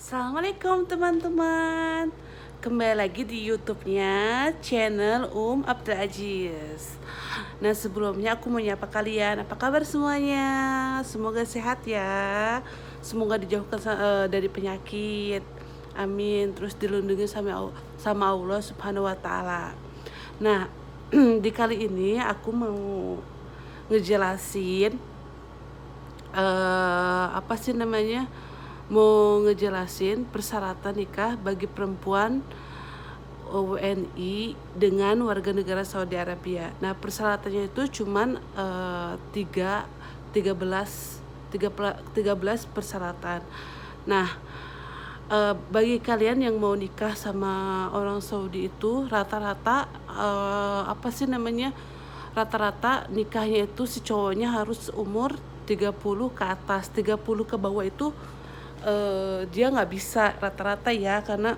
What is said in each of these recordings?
Assalamualaikum teman-teman. Kembali lagi di YouTube-nya channel Abdul Aziz. Nah, sebelumnya aku mau nyapa kalian. Apa kabar semuanya? Semoga sehat ya. Semoga dijauhkan dari penyakit. Amin. Terus dilindungi sama Allah Subhanahu wa taala. Nah, di kali ini aku mau ngejelasin apa sih namanya, mau ngejelasin persyaratan nikah bagi perempuan WNI dengan warga negara Saudi Arabia. Nah, persyaratannya itu cuman 13 persyaratan. Nah, bagi kalian yang mau nikah sama orang Saudi itu rata-rata apa sih namanya, rata-rata nikahnya itu si cowoknya harus umur 30 ke atas. 30 ke bawah itu dia nggak bisa rata-rata ya, karena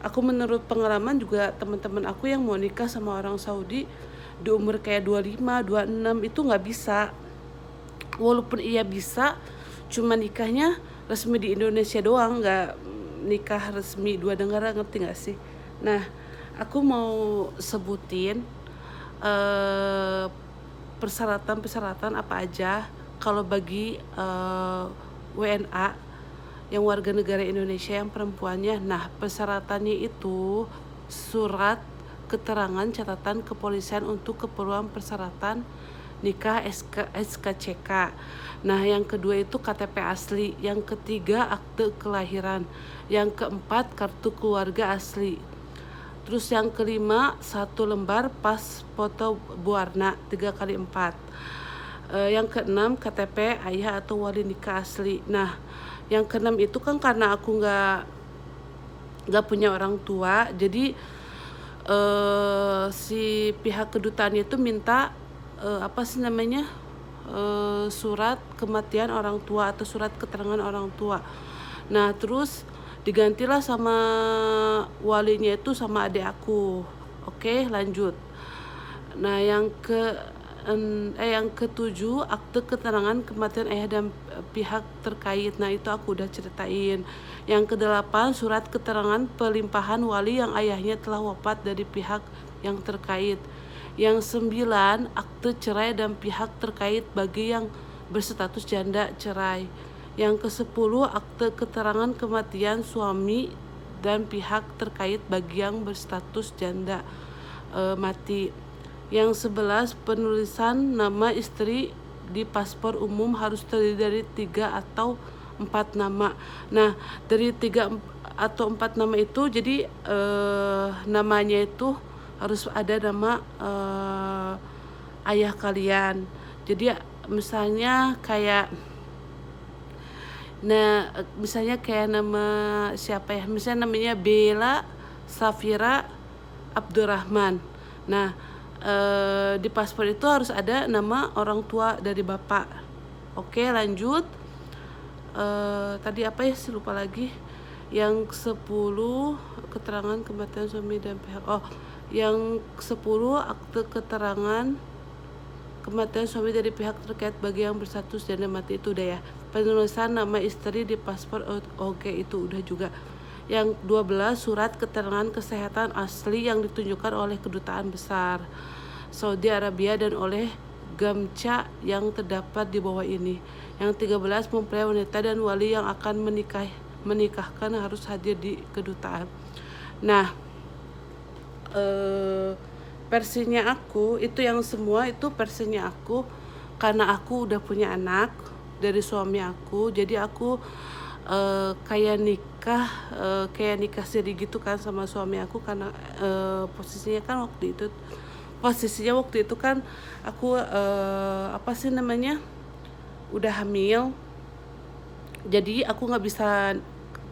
aku menurut pengalaman juga teman-teman aku yang mau nikah sama orang Saudi di umur kayak 25, 26 itu nggak bisa. Walaupun ia bisa, cuma nikahnya resmi di Indonesia doang, nggak nikah resmi dua negara, ngerti nggak sih? Nah, aku mau sebutin eh, persyaratan apa aja kalau bagi WNA yang warga negara Indonesia yang perempuannya. Nah, persyaratannya itu surat keterangan catatan kepolisian untuk keperluan persyaratan nikah SKCK. Nah, yang kedua itu KTP asli, yang ketiga akte kelahiran, yang keempat kartu keluarga asli. Terus yang kelima, satu lembar pas foto berwarna 3x4. Yang keenam, KTP ayah atau wali nikah asli. Nah, yang keenam itu kan karena aku nggak punya orang tua, jadi si pihak kedutaannya itu minta apa sih namanya, surat kematian orang tua atau surat keterangan orang tua. Nah, terus digantilah sama walinya itu sama adik aku. Oke, lanjut. Nah, yang ketujuh, akte keterangan kematian ayah dan pihak terkait. Nah, itu aku udah ceritain. Yang kedelapan, surat keterangan pelimpahan wali yang ayahnya telah wafat dari pihak yang terkait. Yang sembilan, akte cerai dan pihak terkait bagi yang berstatus janda cerai. Yang kesepuluh, akte keterangan kematian suami dan pihak terkait bagi yang berstatus janda mati. Yang 11, penulisan nama istri di paspor umum harus terdiri dari 3 atau 4 nama. Nah, dari 3 atau 4 nama itu jadi namanya itu harus ada nama ayah kalian. Jadi misalnya kayak nama siapa ya? Misalnya namanya Bella Safira Abdurrahman. Nah, di paspor itu harus ada nama orang tua dari bapak. Oke, lanjut. Tadi apa ya, sih lupa lagi. Yang 10, keterangan kematian suami dan pihak. Yang 10, akte keterangan kematian suami dari pihak terkait bagi yang berstatus janda mati, itu udah ya. Penulisan nama istri di paspor, oke, itu udah juga. Yang 12, surat keterangan kesehatan asli yang ditunjukkan oleh kedutaan besar Saudi Arabia dan oleh Gamca yang terdapat di bawah ini. Yang 13, mempelai wanita dan wali yang akan menikahkan harus hadir di kedutaan. Nah, versinya aku itu yang semua itu versinya aku, karena aku udah punya anak dari suami aku, jadi aku kayak nikah siri gitu kan sama suami aku, karena posisinya waktu itu kan aku apa sih namanya, udah hamil. Jadi aku nggak bisa,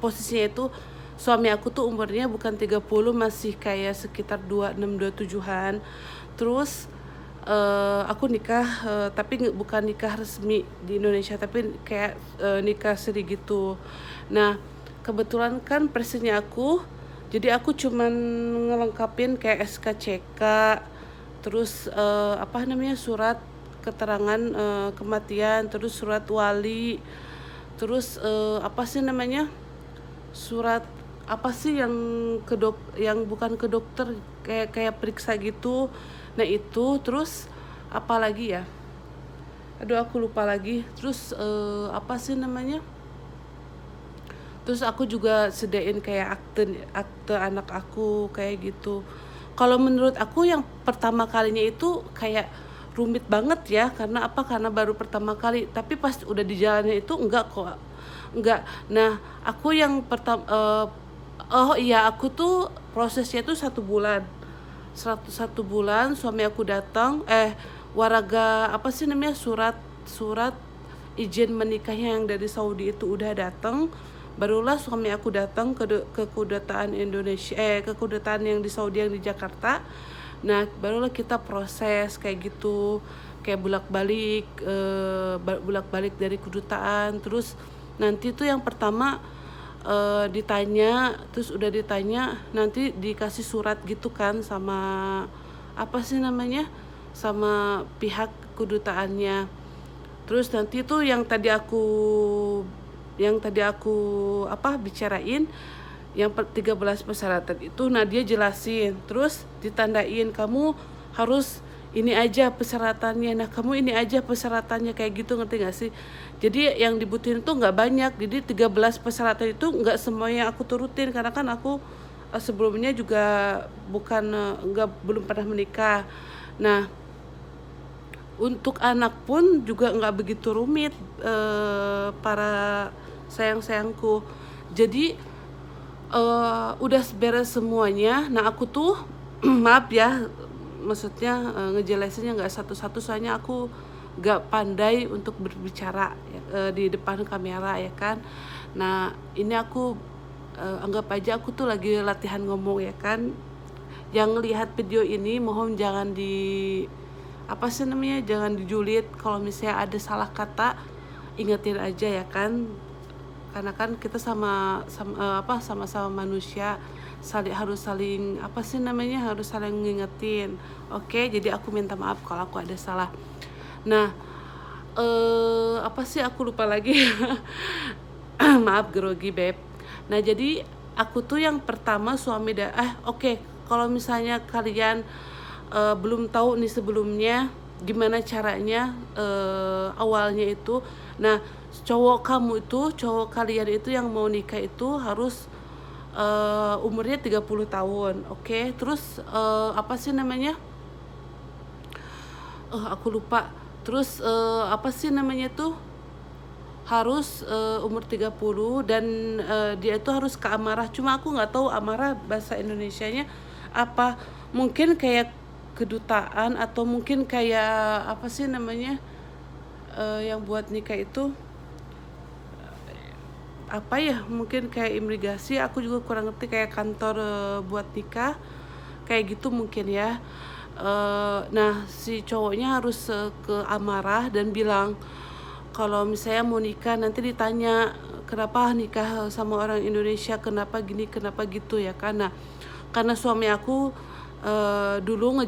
posisinya itu suami aku tuh umurnya bukan 30, masih kayak sekitar 26, 27-an. Terus aku nikah, tapi bukan nikah resmi di Indonesia, tapi kayak nikah siri gitu. Nah, kebetulan kan persinya aku, jadi aku cuman ngelengkapin kayak SKCK, terus apa namanya, surat keterangan kematian, terus surat wali, terus apa sih namanya, surat apa sih yang yang bukan ke dokter, kayak kayak periksa gitu. Nah itu terus apa lagi ya, aduh aku lupa lagi. Terus apa sih namanya, terus aku juga sedain kayak akte akte anak aku kayak gitu. Kalau menurut aku yang pertama kalinya itu kayak rumit banget ya, karena apa, karena baru pertama kali, tapi pas udah di jalannya itu enggak kok, enggak. Nah aku yang pertama oh iya, aku tuh prosesnya tuh 1 bulan, 1 bulan suami aku datang, waraga apa sih namanya, surat surat izin menikahnya yang dari Saudi itu udah datang. Barulah suami aku datang ke kedutaan Indonesia, ke kedutaan yang di Saudi yang di Jakarta. Nah barulah kita proses kayak gitu, kayak bolak balik dari kedutaan. Terus nanti tuh yang pertama ditanya, terus udah ditanya nanti dikasih surat gitu kan sama apa sih namanya, sama pihak kedutaannya. Terus nanti tuh yang tadi aku apa bicarain, yang 13 persyaratan itu, nah dia jelasin, terus ditandain, kamu harus ini aja persyaratannya, nah kamu ini aja persyaratannya, kayak gitu, ngerti gak sih? Jadi yang dibutuhin tuh nggak banyak, jadi 13 persyaratan itu nggak semuanya aku turutin, karena kan aku sebelumnya juga bukan nggak belum pernah menikah. Nah untuk anak pun juga nggak begitu rumit, para sayang-sayangku. Jadi udah beres semuanya. Nah aku tuh maaf ya, maksudnya ngejelasinnya nggak satu-satu, soalnya aku nggak pandai untuk berbicara ya, di depan kamera ya kan. Nah ini aku anggap aja aku tuh lagi latihan ngomong ya kan. Yang lihat video ini mohon jangan di apa sih namanya, jangan dijulit. Kalau misalnya ada salah kata, ingetin aja ya kan, karena kan kita sama-sama manusia, harus saling apa sih namanya, harus saling ngingetin. Oke, jadi aku minta maaf kalau aku ada salah. Nah apa sih, aku lupa lagi. Maaf, grogi beb. Nah jadi aku tuh yang pertama oke, kalau misalnya kalian belum tahu nih sebelumnya gimana caranya awalnya itu. Nah cowok kalian itu yang mau nikah itu harus umurnya 30 tahun. Oke, terus apa sih namanya, aku lupa. Terus apa sih namanya tuh, harus umur 30, dan dia itu harus ke amarah. Cuma aku nggak tahu amarah bahasa Indonesianya apa, mungkin kayak kedutaan, atau mungkin kayak apa sih namanya, yang buat nikah itu apa ya, mungkin kayak imigrasi, aku juga kurang ngerti, kayak kantor buat nikah kayak gitu mungkin ya. Nah si cowoknya harus ke amarah dan bilang kalau misalnya mau nikah, nanti ditanya kenapa nikah sama orang Indonesia, kenapa gini kenapa gitu ya kan. Nah karena suami aku dulu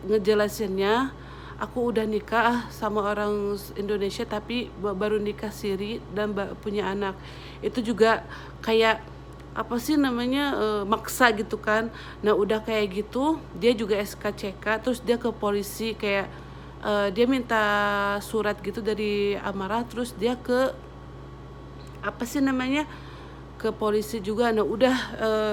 ngejelasinnya, aku udah nikah sama orang Indonesia tapi baru nikah siri dan punya anak. Itu juga kayak apa sih namanya, maksa gitu kan. Nah udah kayak gitu dia juga SKCK, terus dia ke polisi, kayak dia minta surat gitu dari amarah, terus dia ke apa sih namanya, ke polisi juga. Nah udah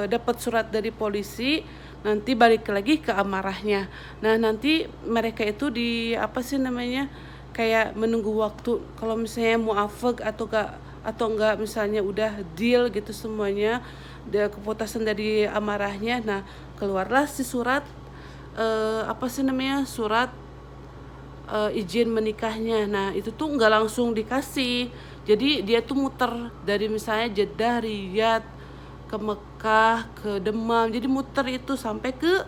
dapat surat dari polisi, nanti balik lagi ke amarahnya. Nah nanti mereka itu di apa sih namanya, kayak menunggu waktu, kalau misalnya muafak atau enggak misalnya udah deal gitu semuanya, dia keputusan dari amarahnya. Nah keluarlah si surat apa sih namanya, surat izin menikahnya. Nah itu tuh nggak langsung dikasih, jadi dia tuh muter dari misalnya Jeddah, Riyadh, ke Mekah, ke Demam, jadi muter itu sampai ke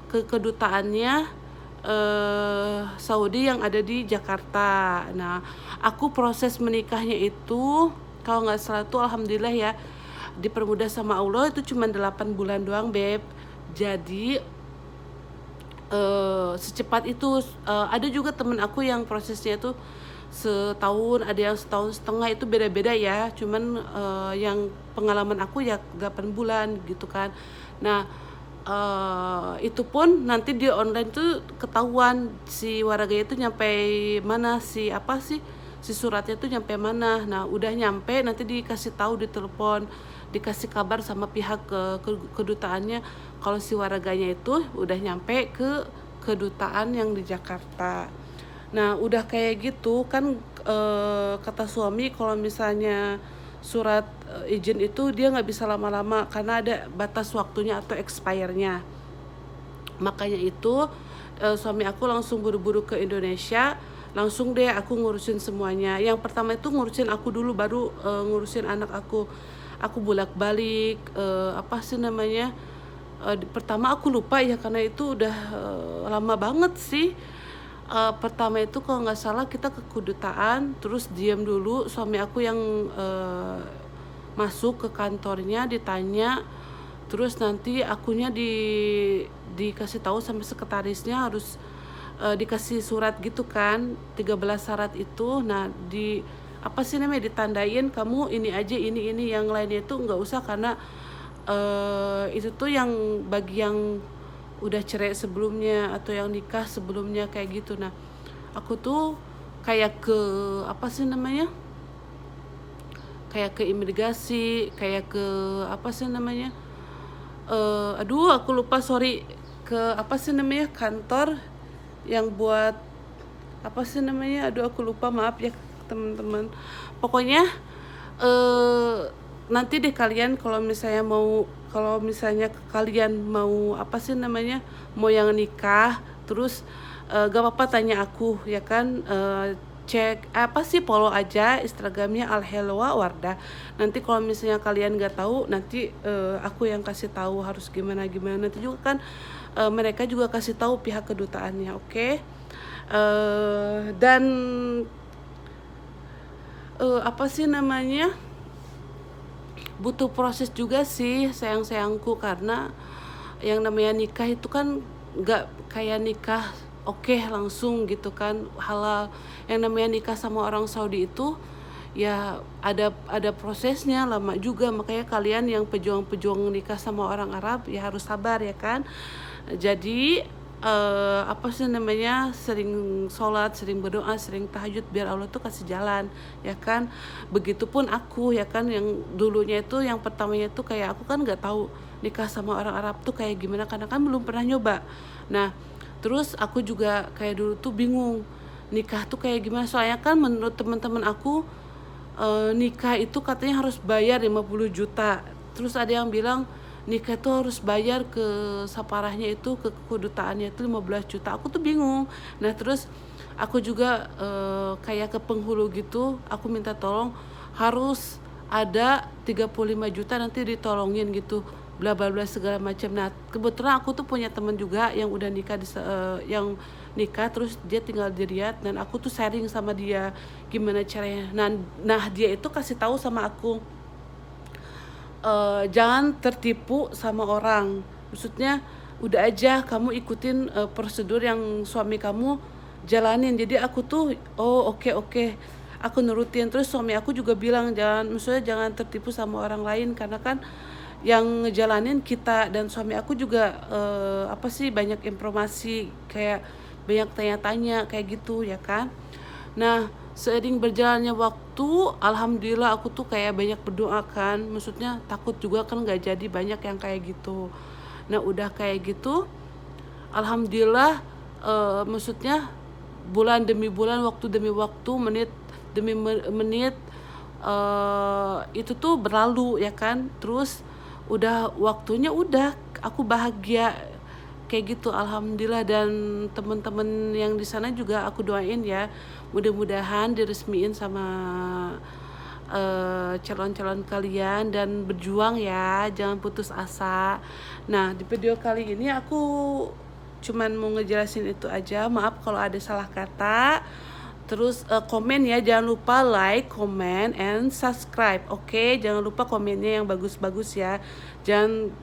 kedutaannya Saudi yang ada di Jakarta. Nah aku proses menikahnya itu kalau nggak salah tuh alhamdulillah ya, dipermudah sama Allah, itu cuma 8 bulan doang beb. Jadi secepat itu. Ada juga temen aku yang prosesnya tuh setahun, ada yang setahun setengah, itu beda-beda ya. Cuman yang pengalaman aku ya 8 bulan gitu kan. Nah, itu pun nanti di online tuh ketahuan si waraganya itu nyampe mana, si suratnya tuh nyampe mana. Nah, udah nyampe nanti dikasih tahu di telepon, dikasih kabar sama pihak kedutaannya kalau si waraganya itu udah nyampe ke kedutaan yang di Jakarta. Nah, udah kayak gitu kan, kata suami kalau misalnya surat izin itu dia nggak bisa lama-lama karena ada batas waktunya atau expire-nya. Makanya itu suami aku langsung buru-buru ke Indonesia, langsung deh aku ngurusin semuanya. Yang pertama itu ngurusin aku dulu, baru ngurusin anak aku. Aku bolak-balik pertama aku lupa ya karena itu udah lama banget sih. Pertama itu kalau nggak salah kita ke kedutaan, terus diam dulu, suami aku yang masuk ke kantornya, ditanya, terus nanti akunya dikasih tahu sama sekretarisnya harus dikasih surat gitu kan, 13 syarat itu. Nah, ditandain, kamu ini aja, ini yang lainnya itu nggak usah karena itu tuh yang bagi yang udah cerai sebelumnya atau yang nikah sebelumnya kayak gitu. Nah, aku tuh kayak ke kayak ke imigrasi, kayak ke aku lupa, sorry, ke kantor yang buat aku lupa, maaf ya teman-teman. Pokoknya nanti deh kalian kalau misalnya kalian mau mau yang nikah, terus gak apa-apa tanya aku ya kan. Cek follow aja Instagramnya Alhelwa Wardah. Nanti kalau misalnya kalian nggak tahu, nanti aku yang kasih tahu harus gimana. Nanti juga kan mereka juga kasih tahu pihak kedutaannya, oke? Dan butuh proses juga sih sayangku, karena yang namanya nikah itu kan nggak kayak nikah oke langsung gitu kan, halal. Yang namanya nikah sama orang Saudi itu ya ada prosesnya lama juga. Makanya kalian yang pejuang nikah sama orang Arab ya harus sabar ya kan. Jadi sering sholat, sering berdoa, sering tahajud biar Allah tuh kasih jalan ya kan. Begitupun aku ya kan, yang dulunya itu yang pertamanya tuh kayak aku kan nggak tahu nikah sama orang Arab tuh kayak gimana karena kan belum pernah nyoba. Nah, terus aku juga kayak dulu tuh bingung nikah tuh kayak gimana, soalnya kan menurut teman-teman aku nikah itu katanya harus bayar 50 juta. Terus ada yang bilang nikah tuh harus bayar ke saparahnya itu, ke kedutaannya itu 15 juta. Aku tuh bingung. Nah, terus aku juga kayak ke penghulu gitu, aku minta tolong harus ada 35 juta nanti ditolongin gitu, bla bla bla segala macam. Nah, kebetulan aku tuh punya teman juga yang udah nikah yang nikah terus dia tinggal di Riyadh, dan aku tuh sharing sama dia gimana caranya. Nah dia itu kasih tahu sama aku, jangan tertipu sama orang. Maksudnya udah aja kamu ikutin prosedur yang suami kamu jalanin. Jadi aku tuh oke, aku nurutin. Terus suami aku juga bilang jangan tertipu sama orang lain, karena kan yang ngejalanin kita. Dan suami aku juga banyak informasi, kayak banyak tanya-tanya kayak gitu ya kan. Nah, seiring berjalannya waktu, alhamdulillah aku tuh kayak banyak berdoa kan. Maksudnya takut juga kan gak jadi banyak yang kayak gitu. Nah, udah kayak gitu, alhamdulillah, maksudnya bulan demi bulan, waktu demi waktu, menit demi menit, itu tuh berlalu ya kan. Terus udah waktunya, udah aku bahagia kayak gitu, alhamdulillah. Dan teman-teman yang di sana juga aku doain ya, mudah-mudahan diresmiin sama calon-calon kalian, dan berjuang ya, jangan putus asa. Nah, di video kali ini aku cuman mau ngejelasin itu aja. Maaf kalau ada salah kata. Terus komen ya, jangan lupa like, comment, and subscribe. Oke, jangan lupa komennya yang bagus-bagus ya.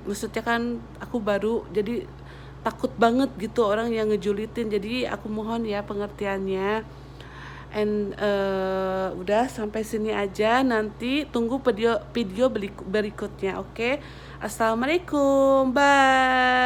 Maksudnya kan aku baru, jadi takut banget gitu orang yang ngejulitin. Jadi aku mohon ya pengertiannya. Udah sampai sini aja, nanti tunggu video video berikutnya, oke? Assalamualaikum, bye.